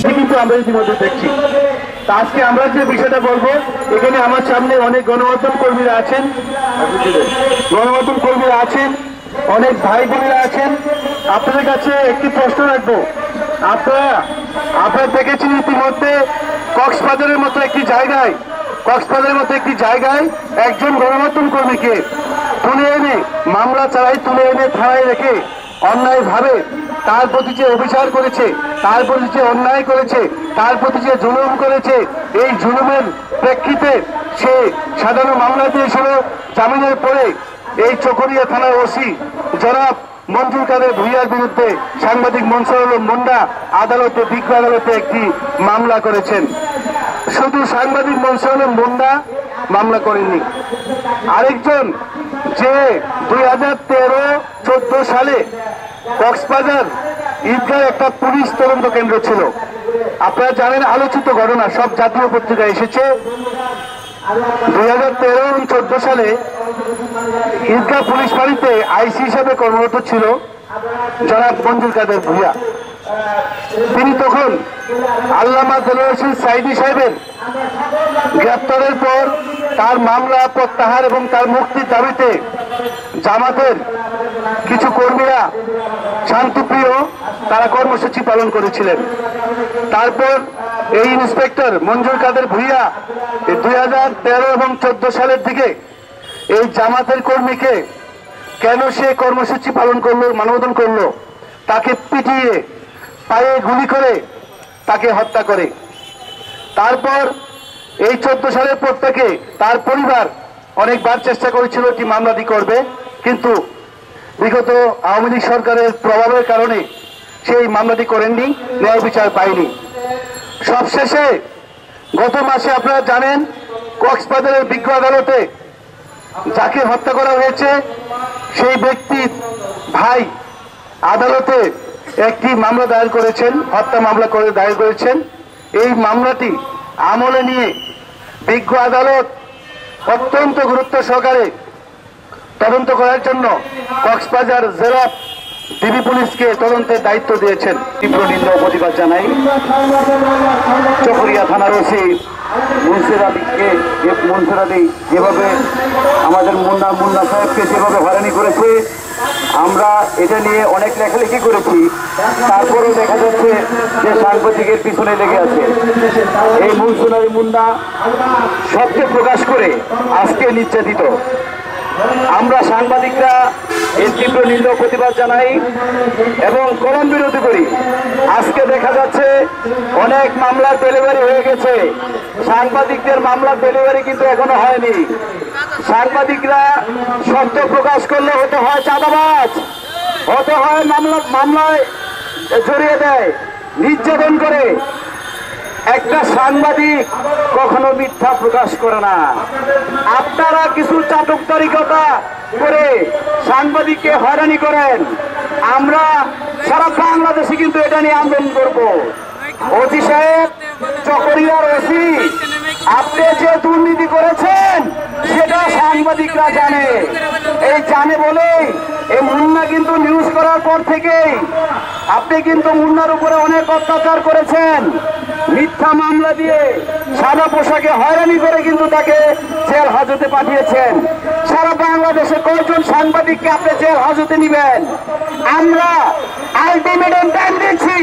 কিন্তু আমরা ইতিমধ্যে দেখছি। আজকে আমরা যে বিষয়টা বলবো, এখানে আমার সামনে অনেক গণমাধ্যম কর্মীরা আছেন, অনেক ভাই বোনেরা আছেন। আপনাদের কাছে একটি প্রশ্ন রাখবো, আপনারা দেখেছেন ইতিমধ্যে কক্সবাজারের মতো একটি জায়গায় একজন গণমাধ্যম কর্মীকে তুলে এনে মামলা চালাই তুলে এনে থানায় রেখে অন্যায়ভাবে তার প্রতি যে অবিচার করেছে, তার প্রতি যে অন্যায় করেছে, তার প্রতি যে জুলুম করেছে, এই জুলুমের প্রেক্ষিতে সে সাধারণ মামলা দিয়েছিল। জামিনের পরে এই চকরিয়া থানার ওসি জনাব মঞ্জুর কাদের ভূঁইয়ার বিরুদ্ধে সাংবাদিক মনসুর আলম মুন্ডা বিজ্ঞ আদালতে একটি মামলা করেছেন। শুধু সাংবাদিক মনসুর আলম মুন্ডা মামলা করেননি, আরেকজন যে 2013-14 সালে কক্সবাজার ঈদগাহ একটা পুলিশ তদন্ত কেন্দ্র ছিল, আপনারা জানেন, আলোচিত ঘটনা, সব জাতীয় পত্রিকায় এসেছে। 2013 এবং 14 সালে ঈদগাহ পুলিশ ফাঁড়িতে আইসি হিসাবে কর্মরত ছিল জনাব মঞ্জুর কাদের ভূঁইয়া। তিনি তখন আল্লামা দেলোয়ার হোসেন সাইদি সাহেবের গ্রেপ্তারের পর তার মামলা প্রত্যাহার এবং তার মুক্তির দাবিতে জামাতের কিছু কর্মীরা শান্তিপ্রিয় তারা কর্মসূচি পালন করেছিলেন। তারপর এই ইন্সপেক্টর মঞ্জুর কাদের ভূঁইয়া 2013 এবং 14 সালের দিকে এই জামাতের কর্মীকে কেন সে কর্মসূচি পালন করলো, মানববন্ধন করলো, তাকে পিটিয়ে পায়ে গুলি করে তাকে হত্যা করে। তারপর এই 14 সালের পর থেকে তার পরিবার অনেকবার চেষ্টা করেছিল একটি মামলাটি করবে, কিন্তু বিগত আওয়ামী লীগ সরকারের প্রভাবের কারণে সেই মামলাটি করেননি, ন্যায় বিচার পায়নি। সবশেষে গত মাসে আপনারা জানেন কক্সবাজারের বিজ্ঞ আদালতে যাকে হত্যা করা হয়েছে সেই ব্যক্তির ভাই আদালতে একটি মামলা দায়ের করেছেন, হত্যা মামলা দায়ের করেছেন। এই মামলাটি আমলে নিয়ে বিজ্ঞ আদালত অত্যন্ত গুরুত্ব সহকারে তদন্ত করার জন্য কক্সবাজার জেলা ডিবি পুলিশকে তদন্তের দায়িত্ব দিয়েছেন। তীব্র নিন্দা প্রতিবাদ জানাই চকরিয়া থানার ওসি মনসুর আলী যেভাবে আমাদের মুন্না সাহেবকে যেভাবে হয়রানি করেছে, আমরা এটা নিয়ে অনেক লেখালেখি করেছি, তারপরেও দেখা যাচ্ছে যে সাংবাদিকের পিছনে লেগে আছে। এই মনসুর আলী মুন্না সত্য প্রকাশ করে আজকে নির্যাতিত। আমরা সাংবাদিকরা এর তীব্র নিন্দা প্রতিবাদ জানাই এবং কলম বিরোধী করি। আজকে দেখা যাচ্ছে অনেক মামলার ডেলিভারি হয়ে গেছে, সাংবাদিকদের মামলার ডেলিভারি কিন্তু এখনো হয়নি। সাংবাদিকরা সত্য প্রকাশ করলে হতে হয় চাঁদাবাজ, হতে হয় মামলায় জড়িয়ে দেয়, নির্যাতন করে। একটা সাংবাদিক কখনো মিথ্যা প্রকাশ করে না। আপনারা কিছু চাটুকারিতা করে সাংবাদিককে হয়রানি করেন, আমরা সারা বাংলাদেশে কিন্তু এটা নিয়ে আন্দোলন করব। ওসি সাহেব, চকরিয়ার ওসি, আপনি যে দুর্নীতি করেছেন সেটা সাংবাদিকরা জানে। এই জানে বলেই এই মুন্না কিন্তু নিউজ করার পর থেকেই আপনি কিন্তু মুন্নার উপরে অনেক অত্যাচার করেছেন। মিথ্যা মামলা দিয়ে সাদা পোশাকে হয়রানি করে কিন্তু তাকে জেল হাজতে পাঠিয়েছেন। সারা বাংলাদেশে কয়েকজন সাংবাদিককে আপনি জেল হাজতে নিবেন? আমরা আলটিমেটাম টাইম দিচ্ছি,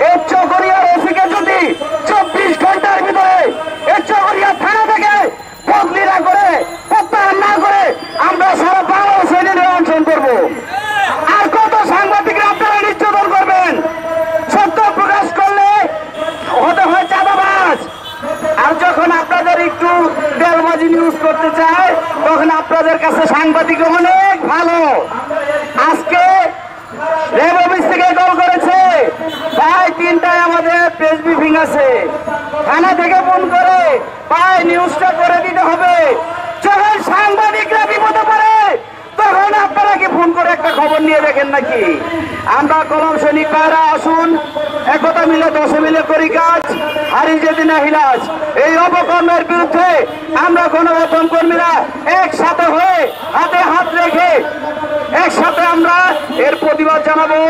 এই চকরিয়ার ওসিকে যদি 24 ঘন্টার ভিতরে এই চকরিয়া থানা থেকে বদলি না করে, প্রত্যাহার না করে, আমরা সারা বাংলাদেশে অনশন করবো। আর কত সাংবাদিকরা আপনারা নির্যাতন করবেন? সত্য প্রকাশ করলে হতে হয় চাঁদাবাজ। আর যখন আপনাদের একটু তেলবাজি নিউজ করতে চায় তখন আপনাদের কাছে সাংবাদিক অনেক ভালো। আজকে রেব অফিস থেকে কল করেছে, প্রায় 3টায় আমাদের প্রেস ব্রিফিং আছে, থানা থেকে ফোন করে প্রায় নিউজটা করে দিতে হবে। যখন সাংবাদিকরা বিপদে পড়ে তখন আপনারা কি ফোন করে একটা খবর নিয়ে দেখেন নাকি? আমরা কলম সৈনিক ভাইরা আসুন, একতা মিলে 10 মিলে করি কাজ, হারি যেদিন হিলাজ। এই অপকর্মের বিরুদ্ধে আমরা গণমাধ্যম কর্মীরা একসাথে হয়ে হাতে হাত রেখে একসাথে আমরা এর প্রতিবাদ জানাবো।